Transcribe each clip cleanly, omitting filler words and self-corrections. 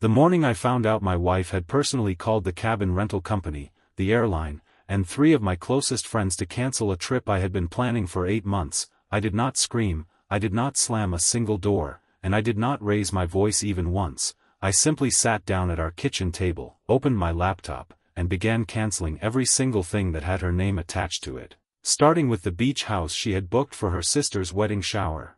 The morning I found out my wife had personally called the cabin rental company, the airline, and 3 of my closest friends to cancel a trip I had been planning for 8 months, I did not scream, I did not slam a single door, and I did not raise my voice even once. I simply sat down at our kitchen table, opened my laptop, and began canceling every single thing that had her name attached to it, starting with the beach house she had booked for her sister's wedding shower.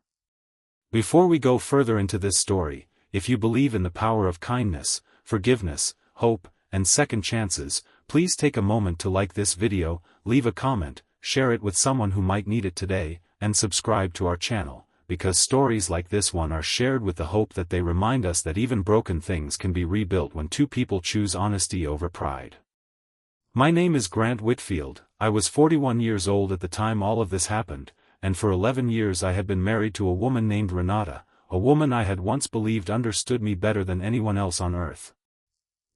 Before we go further into this story, if you believe in the power of kindness, forgiveness, hope, and second chances, please take a moment to like this video, leave a comment, share it with someone who might need it today, and subscribe to our channel, because stories like this one are shared with the hope that they remind us that even broken things can be rebuilt when 2 people choose honesty over pride. My name is Grant Whitfield. I was 41 years old at the time all of this happened, and for 11 years I had been married to a woman named Renata, a woman I had once believed understood me better than anyone else on earth.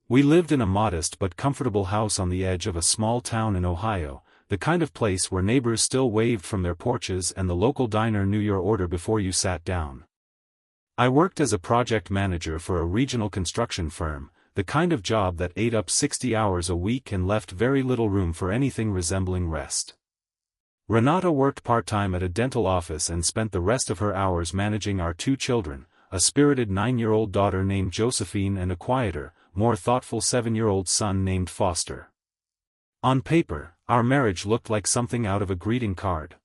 We lived in a modest but comfortable house on the edge of a small town in Ohio, the kind of place where neighbors still waved from their porches and the local diner knew your order before you sat down. I worked as a project manager for a regional construction firm, the kind of job that ate up 60 hours a week and left very little room for anything resembling rest. Renata worked part-time at a dental office and spent the rest of her hours managing our 2 children, a spirited 9-year-old daughter named Josephine and a quieter, more thoughtful 7-year-old son named Foster. On paper, our marriage looked like something out of a greeting card.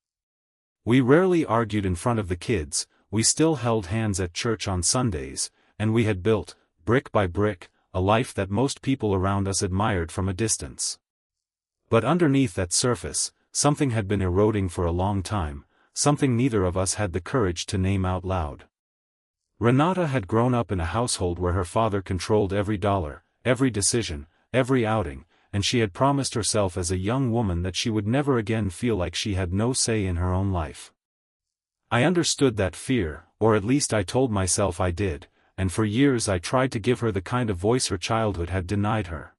We rarely argued in front of the kids, we still held hands at church on Sundays, and we had built, brick by brick, a life that most people around us admired from a distance. But underneath that surface, something had been eroding for a long time, something neither of us had the courage to name out loud. Renata had grown up in a household where her father controlled every dollar, every decision, every outing, and she had promised herself as a young woman that she would never again feel like she had no say in her own life. I understood that fear, or at least I told myself I did, and for years I tried to give her the kind of voice her childhood had denied her.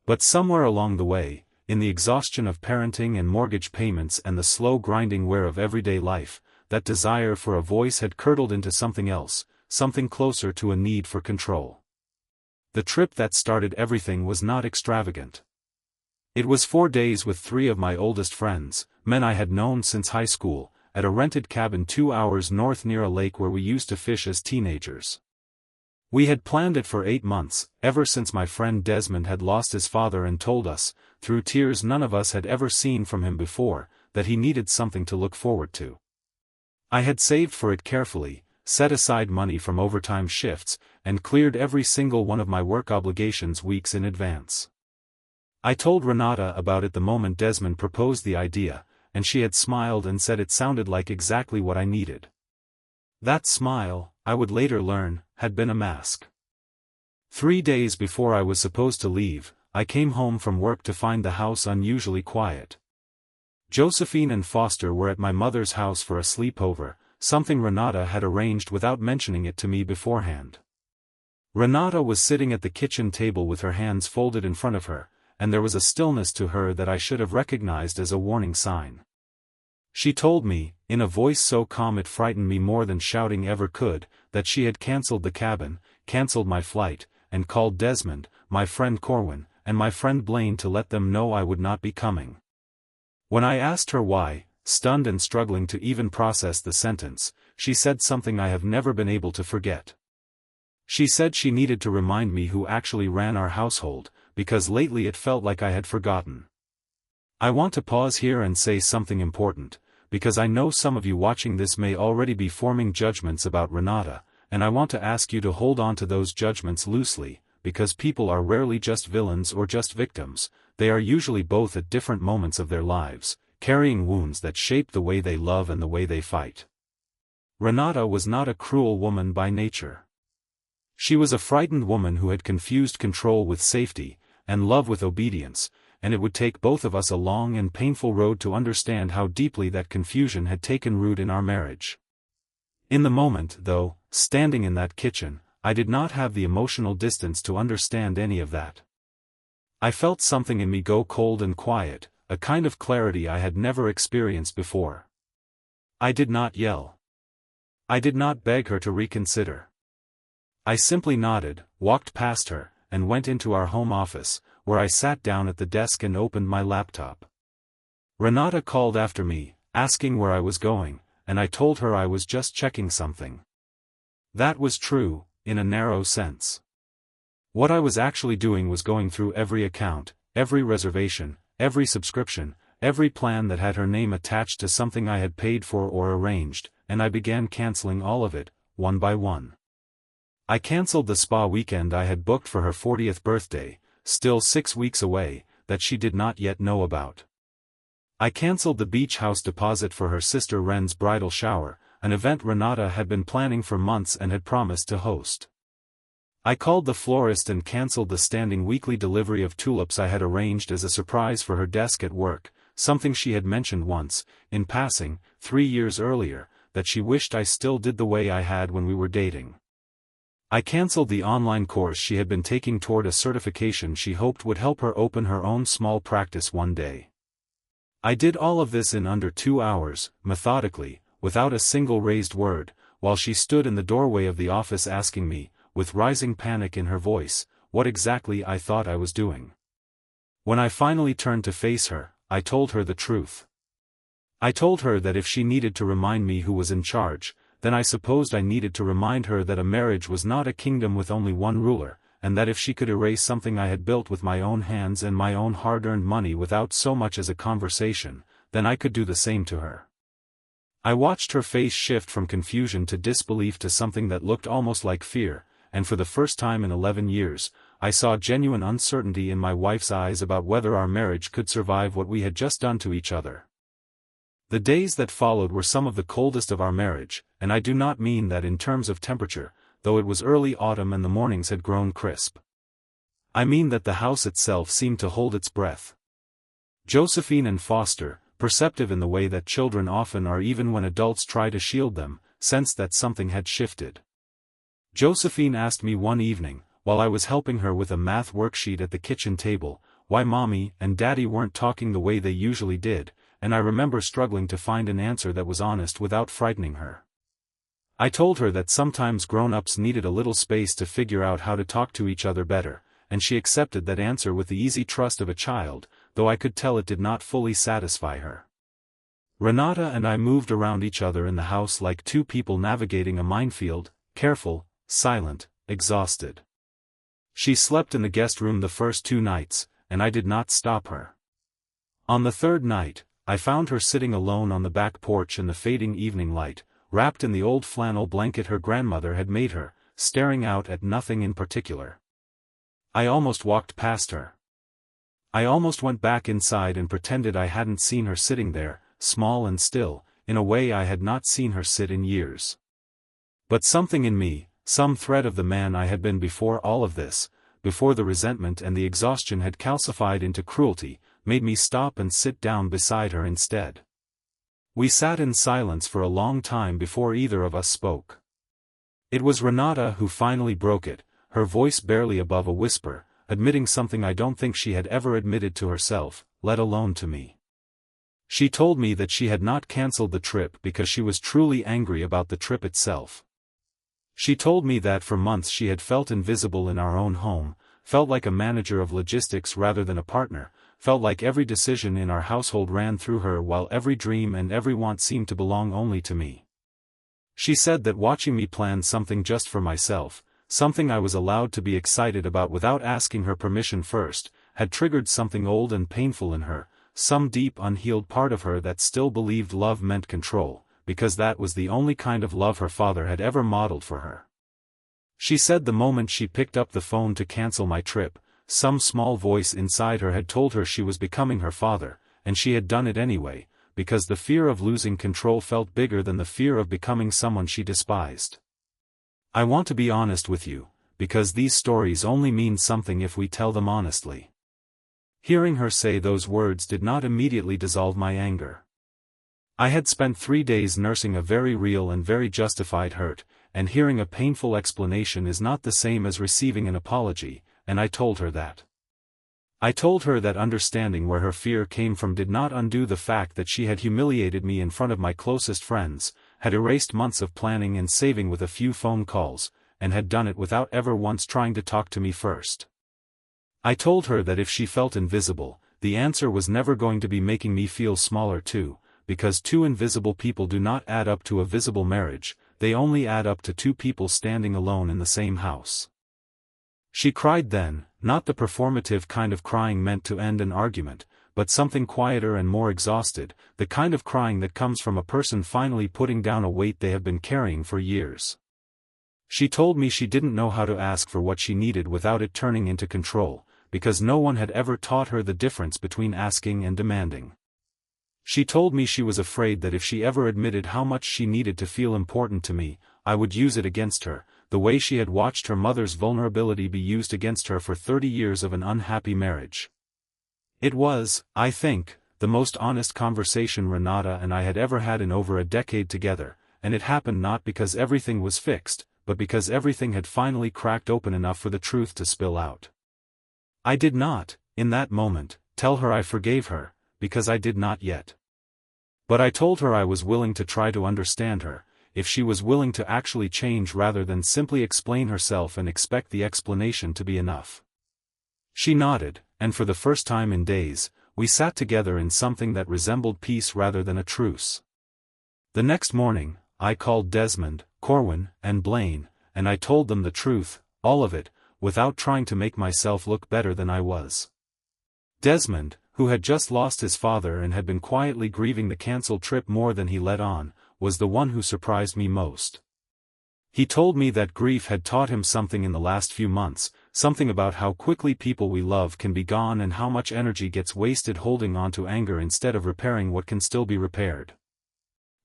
But somewhere along the way, in the exhaustion of parenting and mortgage payments and the slow grinding wear of everyday life, that desire for a voice had curdled into something else, something closer to a need for control. The trip that started everything was not extravagant. It was 4 days with 3 of my oldest friends, men I had known since high school, at a rented cabin 2 hours north near a lake where we used to fish as teenagers. We had planned it for 8 months, ever since my friend Desmond had lost his father and told us, through tears none of us had ever seen from him before, that he needed something to look forward to. I had saved for it carefully, set aside money from overtime shifts, and cleared every single one of my work obligations weeks in advance. I told Renata about it the moment Desmond proposed the idea, and she had smiled and said it sounded like exactly what I needed. That smile, I would later learn, had been a mask. 3 days before I was supposed to leave, I came home from work to find the house unusually quiet. Josephine and Foster were at my mother's house for a sleepover, something Renata had arranged without mentioning it to me beforehand. Renata was sitting at the kitchen table with her hands folded in front of her, and there was a stillness to her that I should have recognized as a warning sign. She told me, in a voice so calm it frightened me more than shouting ever could, that she had cancelled the cabin, cancelled my flight, and called Desmond, my friend Corwin, and my friend Blaine to let them know I would not be coming. When I asked her why, stunned and struggling to even process the sentence, she said something I have never been able to forget. She said she needed to remind me who actually ran our household, because lately it felt like I had forgotten. I want to pause here and say something important, because I know some of you watching this may already be forming judgments about Renata, and I want to ask you to hold on to those judgments loosely, because people are rarely just villains or just victims, they are usually both at different moments of their lives, carrying wounds that shape the way they love and the way they fight. Renata was not a cruel woman by nature. She was a frightened woman who had confused control with safety, and love with obedience, and it would take both of us a long and painful road to understand how deeply that confusion had taken root in our marriage. In the moment, though, standing in that kitchen, I did not have the emotional distance to understand any of that. I felt something in me go cold and quiet, a kind of clarity I had never experienced before. I did not yell. I did not beg her to reconsider. I simply nodded, walked past her, and went into our home office, where I sat down at the desk and opened my laptop. Renata called after me, asking where I was going, and I told her I was just checking something. That was true, in a narrow sense. What I was actually doing was going through every account, every reservation, every subscription, every plan that had her name attached to something I had paid for or arranged, and I began canceling all of it, one by one. I cancelled the spa weekend I had booked for her 40th birthday, still 6 weeks away, that she did not yet know about. I cancelled the beach house deposit for her sister Ren's bridal shower, an event Renata had been planning for months and had promised to host. I called the florist and cancelled the standing weekly delivery of tulips I had arranged as a surprise for her desk at work, something she had mentioned once, in passing, 3 years earlier, that she wished I still did the way I had when we were dating. I cancelled the online course she had been taking toward a certification she hoped would help her open her own small practice one day. I did all of this in under 2 hours, methodically, without a single raised word, while she stood in the doorway of the office asking me, with rising panic in her voice, what exactly I thought I was doing. When I finally turned to face her, I told her the truth. I told her that if she needed to remind me who was in charge, then I supposed I needed to remind her that a marriage was not a kingdom with only one ruler, and that if she could erase something I had built with my own hands and my own hard-earned money without so much as a conversation, then I could do the same to her. I watched her face shift from confusion to disbelief to something that looked almost like fear, and for the first time in 11 years, I saw genuine uncertainty in my wife's eyes about whether our marriage could survive what we had just done to each other. The days that followed were some of the coldest of our marriage, and I do not mean that in terms of temperature, though it was early autumn and the mornings had grown crisp. I mean that the house itself seemed to hold its breath. Josephine and Foster, perceptive in the way that children often are even when adults try to shield them, sensed that something had shifted. Josephine asked me one evening, while I was helping her with a math worksheet at the kitchen table, why Mommy and Daddy weren't talking the way they usually did, and I remember struggling to find an answer that was honest without frightening her. I told her that sometimes grown-ups needed a little space to figure out how to talk to each other better, and she accepted that answer with the easy trust of a child, though I could tell it did not fully satisfy her. Renata and I moved around each other in the house like two people navigating a minefield, careful, silent, exhausted. She slept in the guest room the first 2 nights, and I did not stop her. On the 3rd night, I found her sitting alone on the back porch in the fading evening light, wrapped in the old flannel blanket her grandmother had made her, staring out at nothing in particular. I almost walked past her. I almost went back inside and pretended I hadn't seen her sitting there, small and still, in a way I had not seen her sit in years. But something in me, some thread of the man I had been before all of this, before the resentment and the exhaustion had calcified into cruelty, made me stop and sit down beside her instead. We sat in silence for a long time before either of us spoke. It was Renata who finally broke it, her voice barely above a whisper, admitting something I don't think she had ever admitted to herself, let alone to me. She told me that she had not cancelled the trip because she was truly angry about the trip itself. She told me that for months she had felt invisible in our own home, felt like a manager of logistics rather than a partner, felt like every decision in our household ran through her while every dream and every want seemed to belong only to me. She said that watching me plan something just for myself, something I was allowed to be excited about without asking her permission first, had triggered something old and painful in her, some deep unhealed part of her that still believed love meant control, because that was the only kind of love her father had ever modeled for her. She said the moment she picked up the phone to cancel my trip, some small voice inside her had told her she was becoming her father, and she had done it anyway, because the fear of losing control felt bigger than the fear of becoming someone she despised. I want to be honest with you, because these stories only mean something if we tell them honestly. Hearing her say those words did not immediately dissolve my anger. I had spent 3 days nursing a very real and very justified hurt, and hearing a painful explanation is not the same as receiving an apology, and I told her that. I told her that understanding where her fear came from did not undo the fact that she had humiliated me in front of my closest friends, had erased months of planning and saving with a few phone calls, and had done it without ever once trying to talk to me first. I told her that if she felt invisible, the answer was never going to be making me feel smaller too, because two invisible people do not add up to a visible marriage, they only add up to two people standing alone in the same house. She cried then, not the performative kind of crying meant to end an argument, but something quieter and more exhausted, the kind of crying that comes from a person finally putting down a weight they have been carrying for years. She told me she didn't know how to ask for what she needed without it turning into control, because no one had ever taught her the difference between asking and demanding. She told me she was afraid that if she ever admitted how much she needed to feel important to me, I would use it against her, the way she had watched her mother's vulnerability be used against her for 30 years of an unhappy marriage. It was, I think, the most honest conversation Renata and I had ever had in over a decade together, and it happened not because everything was fixed, but because everything had finally cracked open enough for the truth to spill out. I did not, in that moment, tell her I forgave her, because I did not yet. But I told her I was willing to try to understand her, if she was willing to actually change rather than simply explain herself and expect the explanation to be enough. She nodded, and for the first time in days, we sat together in something that resembled peace rather than a truce. The next morning, I called Desmond, Corwin, and Blaine, and I told them the truth, all of it, without trying to make myself look better than I was. Desmond, who had just lost his father and had been quietly grieving the cancelled trip more than he let on, was the one who surprised me most. He told me that grief had taught him something in the last few months, something about how quickly people we love can be gone and how much energy gets wasted holding on to anger instead of repairing what can still be repaired.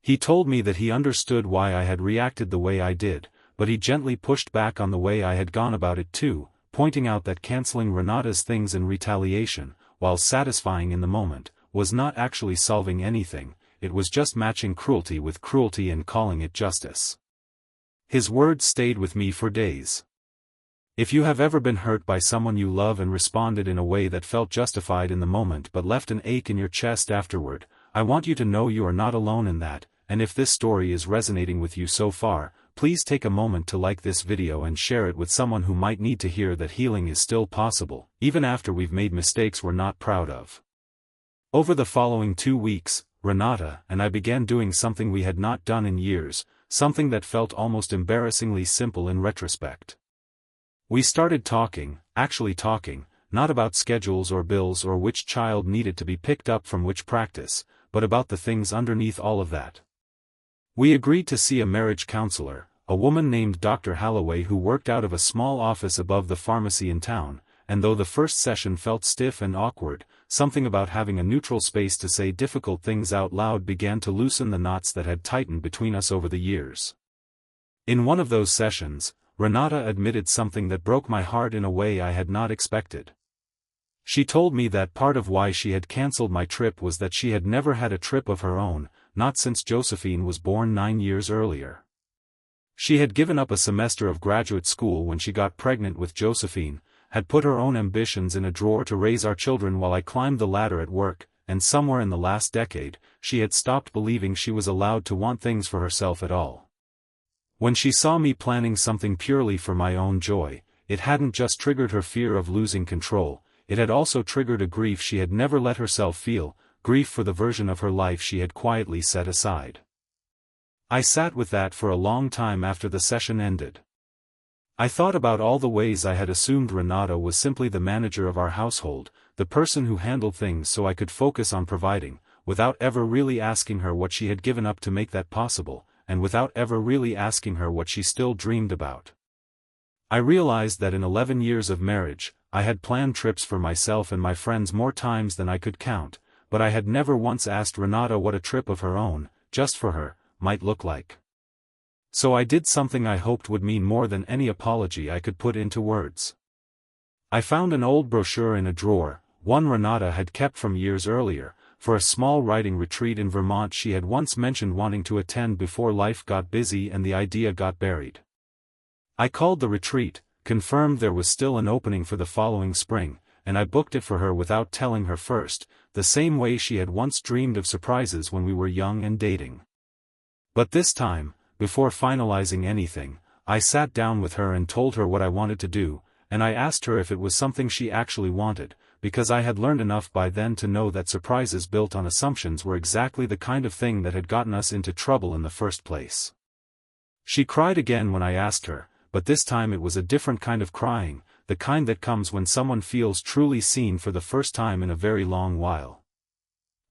He told me that he understood why I had reacted the way I did, but he gently pushed back on the way I had gone about it too, pointing out that canceling Renata's things in retaliation, while satisfying in the moment, was not actually solving anything, it was just matching cruelty with cruelty and calling it justice. His words stayed with me for days. If you have ever been hurt by someone you love and responded in a way that felt justified in the moment but left an ache in your chest afterward, I want you to know you are not alone in that, and if this story is resonating with you so far, please take a moment to like this video and share it with someone who might need to hear that healing is still possible, even after we've made mistakes we're not proud of. Over the following 2 weeks, Renata and I began doing something we had not done in years, something that felt almost embarrassingly simple in retrospect. We started talking, actually talking, not about schedules or bills or which child needed to be picked up from which practice, but about the things underneath all of that. We agreed to see a marriage counselor, a woman named Dr. Halloway who worked out of a small office above the pharmacy in town, and though the first session felt stiff and awkward, something about having a neutral space to say difficult things out loud began to loosen the knots that had tightened between us over the years. In one of those sessions, Renata admitted something that broke my heart in a way I had not expected. She told me that part of why she had cancelled my trip was that she had never had a trip of her own, not since Josephine was born 9 years earlier. She had given up a semester of graduate school when she got pregnant with Josephine, had put her own ambitions in a drawer to raise our children while I climbed the ladder at work, and somewhere in the last decade, she had stopped believing she was allowed to want things for herself at all. When she saw me planning something purely for my own joy, it hadn't just triggered her fear of losing control, it had also triggered a grief she had never let herself feel, grief for the version of her life she had quietly set aside. I sat with that for a long time after the session ended. I thought about all the ways I had assumed Renata was simply the manager of our household, the person who handled things so I could focus on providing, without ever really asking her what she had given up to make that possible, and without ever really asking her what she still dreamed about. I realized that in 11 years of marriage, I had planned trips for myself and my friends more times than I could count, but I had never once asked Renata what a trip of her own, just for her, might look like. So I did something I hoped would mean more than any apology I could put into words. I found an old brochure in a drawer, one Renata had kept from years earlier, for a small writing retreat in Vermont she had once mentioned wanting to attend before life got busy and the idea got buried. I called the retreat, confirmed there was still an opening for the following spring, and I booked it for her without telling her first, the same way she had once dreamed of surprises when we were young and dating. But this time, before finalizing anything, I sat down with her and told her what I wanted to do, and I asked her if it was something she actually wanted, because I had learned enough by then to know that surprises built on assumptions were exactly the kind of thing that had gotten us into trouble in the first place. She cried again when I asked her, but this time it was a different kind of crying, the kind that comes when someone feels truly seen for the first time in a very long while.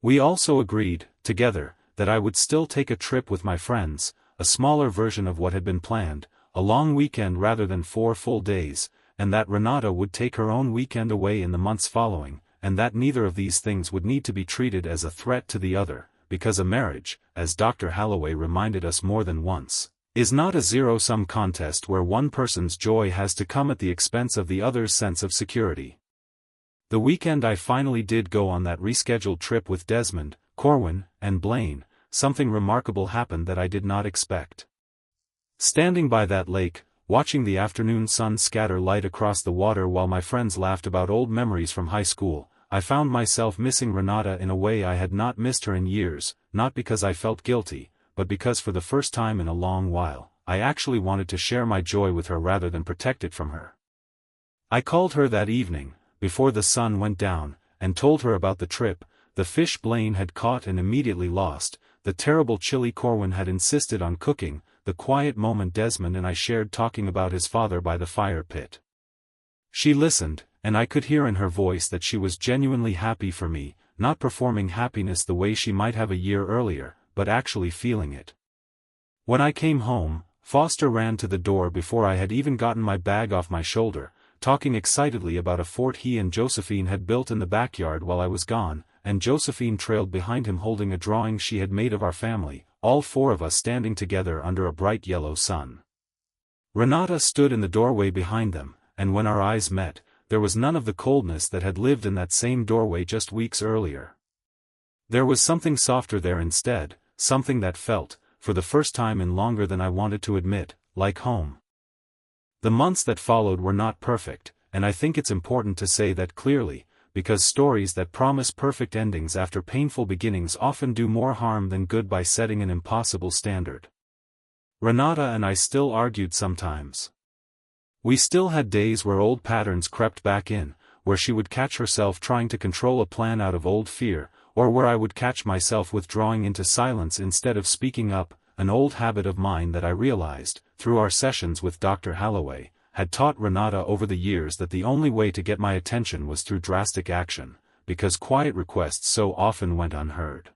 We also agreed, together, that I would still take a trip with my friends, a smaller version of what had been planned, a long weekend rather than 4 full days, and that Renata would take her own weekend away in the months following, and that neither of these things would need to be treated as a threat to the other, because a marriage, as Dr. Holloway reminded us more than once, is not a zero-sum contest where one person's joy has to come at the expense of the other's sense of security. The weekend I finally did go on that rescheduled trip with Desmond, Corwin, and Blaine, something remarkable happened that I did not expect. Standing by that lake, watching the afternoon sun scatter light across the water while my friends laughed about old memories from high school, I found myself missing Renata in a way I had not missed her in years, not because I felt guilty, but because for the first time in a long while, I actually wanted to share my joy with her rather than protect it from her. I called her that evening, before the sun went down, and told her about the trip, the fish Blaine had caught and immediately lost, the terrible chili Corwin had insisted on cooking, the quiet moment Desmond and I shared talking about his father by the fire pit. She listened, and I could hear in her voice that she was genuinely happy for me, not performing happiness the way she might have a year earlier, but actually feeling it. When I came home, Foster ran to the door before I had even gotten my bag off my shoulder, talking excitedly about a fort he and Josephine had built in the backyard while I was gone, and Josephine trailed behind him holding a drawing she had made of our family, all 4 of us standing together under a bright yellow sun. Renata stood in the doorway behind them, and when our eyes met, there was none of the coldness that had lived in that same doorway just weeks earlier. There was something softer there instead, something that felt, for the first time in longer than I wanted to admit, like home. The months that followed were not perfect, and I think it's important to say that clearly, because stories that promise perfect endings after painful beginnings often do more harm than good by setting an impossible standard. Renata and I still argued sometimes. We still had days where old patterns crept back in, where she would catch herself trying to control a plan out of old fear, or where I would catch myself withdrawing into silence instead of speaking up, an old habit of mine that I realized, through our sessions with Dr. Holloway, had taught Renata over the years that the only way to get my attention was through drastic action, because quiet requests so often went unheard.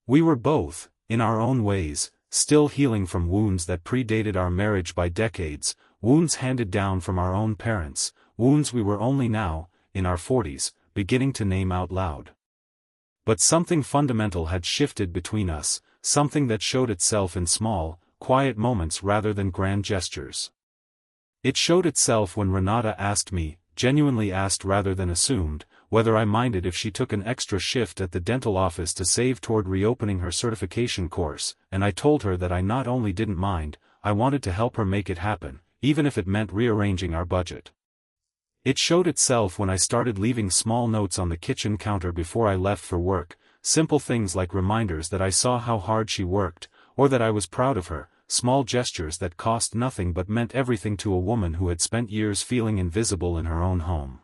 We were both, in our own ways, still healing from wounds that predated our marriage by decades, wounds handed down from our own parents, wounds we were only now, in our 40s, beginning to name out loud. But something fundamental had shifted between us, something that showed itself in small, quiet moments rather than grand gestures. It showed itself when Renata asked me, genuinely asked rather than assumed, whether I minded if she took an extra shift at the dental office to save toward reopening her certification course, and I told her that I not only didn't mind, I wanted to help her make it happen, even if it meant rearranging our budget. It showed itself when I started leaving small notes on the kitchen counter before I left for work, simple things like reminders that I saw how hard she worked, or that I was proud of her, small gestures that cost nothing but meant everything to a woman who had spent years feeling invisible in her own home.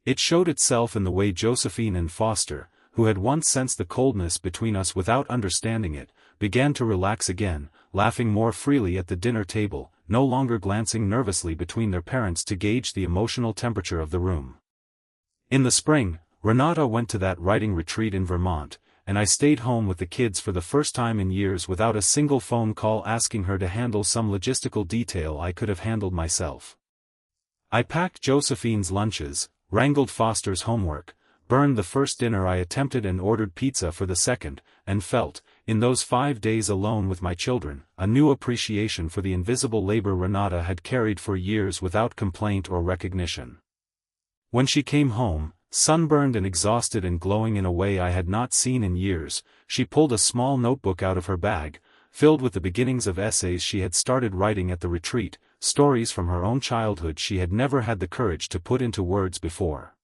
It showed itself in the way Josephine and Foster, who had once sensed the coldness between us without understanding it, began to relax again, laughing more freely at the dinner table, no longer glancing nervously between their parents to gauge the emotional temperature of the room. In the spring, Renata went to that writing retreat in Vermont, and I stayed home with the kids for the first time in years without a single phone call asking her to handle some logistical detail I could have handled myself. I packed Josephine's lunches, wrangled Foster's homework, burned the first dinner I attempted and ordered pizza for the second, and felt, in those 5 days alone with my children, a new appreciation for the invisible labor Renata had carried for years without complaint or recognition. When she came home, sunburned and exhausted and glowing in a way I had not seen in years, she pulled a small notebook out of her bag, filled with the beginnings of essays she had started writing at the retreat, stories from her own childhood she had never had the courage to put into words before.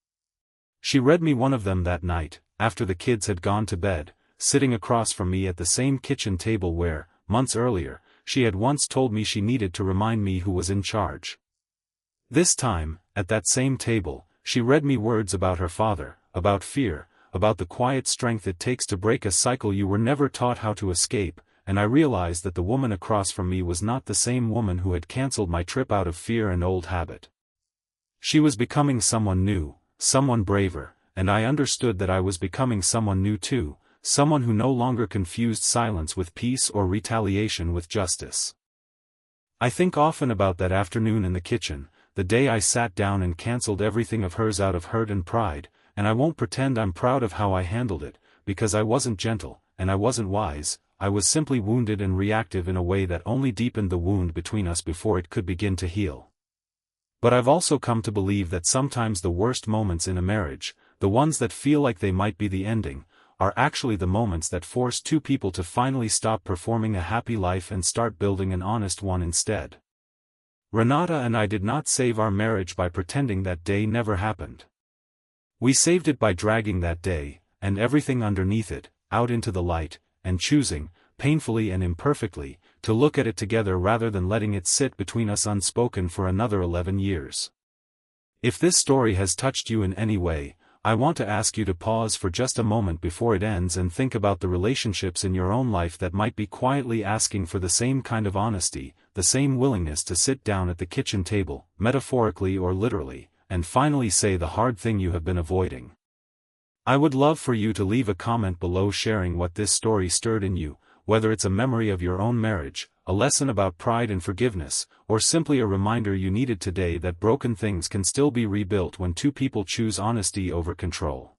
She read me one of them that night, after the kids had gone to bed, sitting across from me at the same kitchen table where, months earlier, she had once told me she needed to remind me who was in charge. This time, at that same table, she read me words about her father, about fear, about the quiet strength it takes to break a cycle you were never taught how to escape, and I realized that the woman across from me was not the same woman who had cancelled my trip out of fear and old habit. She was becoming someone new, someone braver, and I understood that I was becoming someone new too, someone who no longer confused silence with peace or retaliation with justice. I think often about that afternoon in the kitchen, the day I sat down and cancelled everything of hers out of hurt and pride, and I won't pretend I'm proud of how I handled it, because I wasn't gentle, and I wasn't wise, I was simply wounded and reactive in a way that only deepened the wound between us before it could begin to heal. But I've also come to believe that sometimes the worst moments in a marriage, the ones that feel like they might be the ending, are actually the moments that force two people to finally stop performing a happy life and start building an honest one instead. Renata and I did not save our marriage by pretending that day never happened. We saved it by dragging that day, and everything underneath it, out into the light, and choosing, painfully and imperfectly, to look at it together rather than letting it sit between us unspoken for another 11 years. If this story has touched you in any way, I want to ask you to pause for just a moment before it ends and think about the relationships in your own life that might be quietly asking for the same kind of honesty, the same willingness to sit down at the kitchen table, metaphorically or literally, and finally say the hard thing you have been avoiding. I would love for you to leave a comment below sharing what this story stirred in you, whether it's a memory of your own marriage, a lesson about pride and forgiveness, or simply a reminder you needed today that broken things can still be rebuilt when two people choose honesty over control.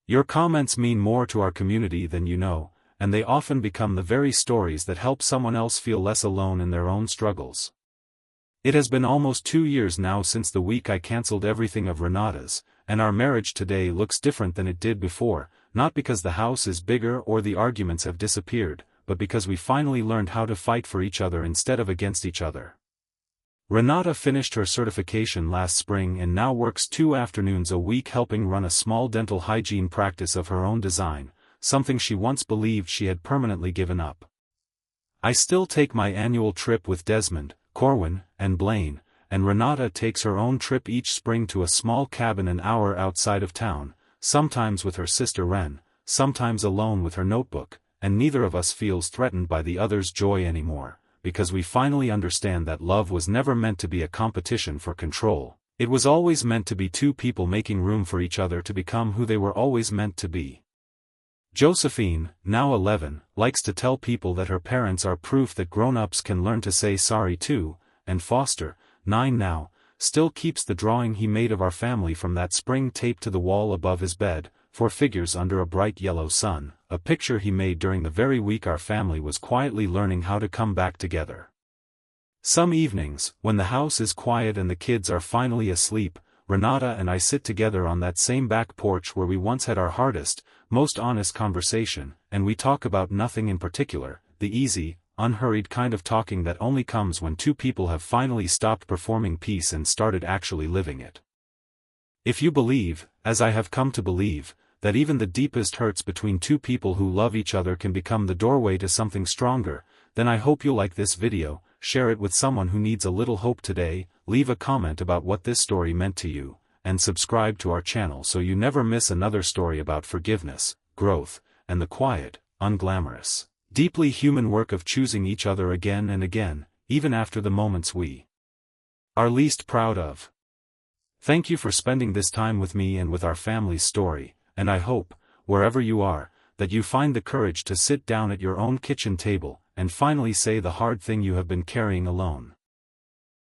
Your comments mean more to our community than you know, and they often become the very stories that help someone else feel less alone in their own struggles. It has been almost 2 years now since the week I cancelled everything of Renata's, and our marriage today looks different than it did before, not because the house is bigger or the arguments have disappeared, but because we finally learned how to fight for each other instead of against each other. Renata finished her certification last spring and now works 2 afternoons a week helping run a small dental hygiene practice of her own design, something she once believed she had permanently given up. I still take my annual trip with Desmond, Corwin, and Blaine, and Renata takes her own trip each spring to a small cabin an hour outside of town, sometimes with her sister Ren, sometimes alone with her notebook, and neither of us feels threatened by the other's joy anymore, because we finally understand that love was never meant to be a competition for control, it was always meant to be two people making room for each other to become who they were always meant to be. Josephine, now 11, likes to tell people that her parents are proof that grown-ups can learn to say sorry too, and Foster, 9 now, still keeps the drawing he made of our family from that spring taped to the wall above his bed, 4 figures under a bright yellow sun, a picture he made during the very week our family was quietly learning how to come back together. Some evenings, when the house is quiet and the kids are finally asleep, Renata and I sit together on that same back porch where we once had our hardest, most honest conversation, and we talk about nothing in particular, the easy, unhurried kind of talking that only comes when two people have finally stopped performing peace and started actually living it. If you believe, as I have come to believe, that even the deepest hurts between two people who love each other can become the doorway to something stronger, then I hope you like this video, share it with someone who needs a little hope today, leave a comment about what this story meant to you, and subscribe to our channel so you never miss another story about forgiveness, growth, and the quiet, unglamorous, deeply human work of choosing each other again and again, even after the moments we are least proud of. Thank you for spending this time with me and with our family's story, and I hope, wherever you are, that you find the courage to sit down at your own kitchen table, and finally say the hard thing you have been carrying alone.